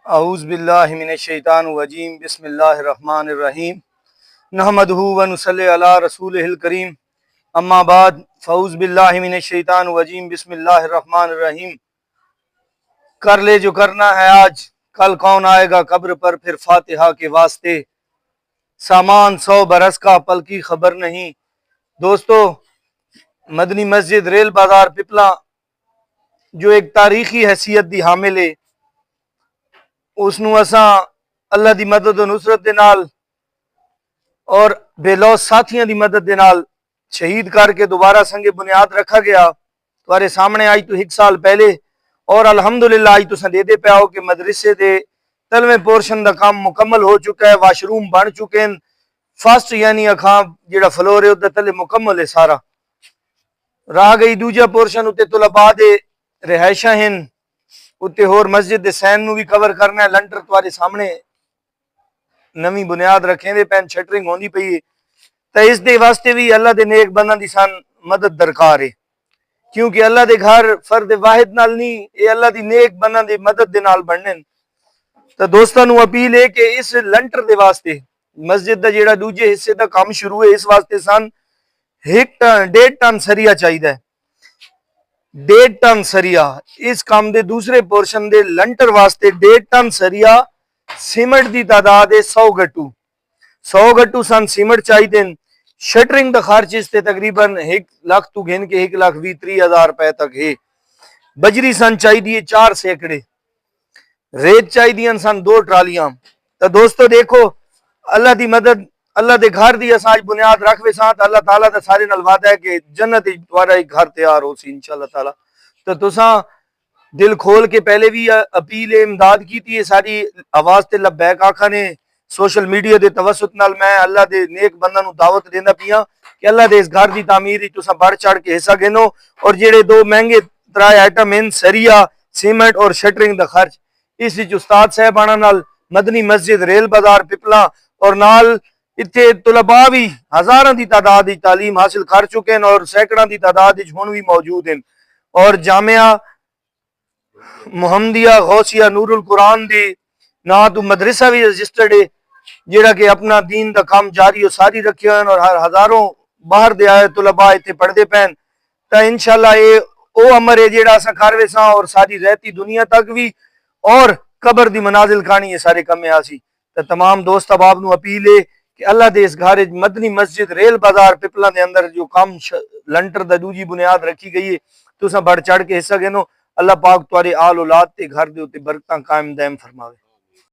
औज़ु बिल्लाहि मिनश शैतानिर रजीम बिस्मिल्लाहिर रहमानिर रहीम नहमदुहु व नुसल्ली अला रसूलिहिल करीम अम्मा बाद फ़ऊज़ु बिल्लाहि मिनश शैतानिर रजीम बिस्मिल्लाहिर रहमानिर रहीम। कर ले जो करना है आज, कल कौन आएगा कब्र पर फिर फातिहा के वास्ते। सामान 100 बरस का पल की खबर नहीं। दोस्तों, मदनी मस्जिद रेल बाजार पिपला जो एक तारीखी हैसियत दी हामिल है, उसनू असा अल्लाह दी मदद और नुसरत दे नाल और बेलौस साथियों की मदद दे नाल शहीद करके दोबारा संगे बुनियाद रखा गया। तुम्हारे सामने आई तो 1 साल पहले और अल्हम्दुलिल्लाह आई तुसा दे पे आओ कि मदरसे दे तलवे पोर्शन का काम मुकम्मल हो चुका है, वाशरूम बन चुके हैं। फर्स्ट यानी अखां जेड़ा फ्लोर है उधर तले मुकम्मल है सारा। रह गई दूजा पोर्शन उत्ते तुलबा दे रिहायशा हैं, उत्ते होर मस्जिद दे सैन नू भी कवर करना है। लंटर तुम्हारे सामने नवी बुनियाद रखे दे पैन, शटरिंग होंदी पई है। तो इस दे वास्ते भी अल्लाह दे नेक बंदा दी सान मदद दरकार है, क्योंकि अल्लाह दे घर फर्द वाहिद नाल नहीं, ये अल्लाह दी नेक बंदा दी मदद दे नाल बनने। तो दोस्तों नू अपील है कि इस लंटर दे वास्ते मस्जिद दा जेड़ा दूजे हिस्से दा काम शुरू है, इस वास्ते सन 1.5 टन सरिया चाहिए। 1.5 टन सरिया इस काम दे दूसरे पोर्शन दे लंटर वास्ते 1.5 टन सरिया। सीमेंट की तादाद है 100 गट्टू। 100 गट्टू सन सीमेंट चाहिए। शटरिंग का खर्च इस तकरीबन 1 लाख तू गिन के 1,20,30,000 रुपए तक है। बजरी सन चाहिए 4 सैकड़े। रेत चाहिए सन 2 ट्रालियां। तो दोस्तों देखो, अल्लाह की मदद, अल्लाह के घर की अस बुनियाद रख वे साथ अल्लाह ताला का सारे नाल वादा है कि जन्नत तुम्हारा एक घर तैयार हो सी इंशाअल्लाह ताला। तो तुसा दिल खोल के पहले भी अपील इमदाद की थी, सारी आवाज ते लब्बैक आखा ने सोशल मीडिया के तवसुत नाल मैं अल्लाह के नेक बंदा नू दावत देना पिया कि अल्लाह के इस घर की तामीर तुसा बढ़ चढ़ के हिस्सा गिनो। और जेडे 2 महंगे 3 आइटम इन सरिया, सीमेंट और शटरिंग का खर्च, इस उस्ताद साहबाना नाल मदनी मस्जिद रेल बाजार पिपला और नाल इतने तुलबा भी हजारों की तादाद तालीम हासिल कर चुके हैं और सैकड़ों की तादाद हुण भी मौजूद हैं। और जामिया मुहम्मदिया गौसिया नूरुल कुरान दी ना तो मदरसा भी रजिस्टर्ड है, जेड़ा कि अपना दीन का काम जारी और सारी रखे हुए और हजारों बाहर दे आए तुलबा इतने पढ़ते पैन। तो इंशाल्लाह ये वो अमर है जेड़ा असा कर वे सा और सारी रहती दुनिया तक भी और कबर दी मनाजिल खानी है सारे कम आसी। तो तमाम दोस्त अहबाब नू अपील है कि अल्लाह दे इस घर मदनी मस्जिद रेल बाजार पिपला के अंदर जो काम लंटर दा दूजी बुनियाद रखी गई है, तुसा बढ़ चढ़ के हिस्सा गिनो। अल्लाह पाक तुम्हारे आल औलाद ते घर दे उत्ते बरकतां कायम दायम फरमावे।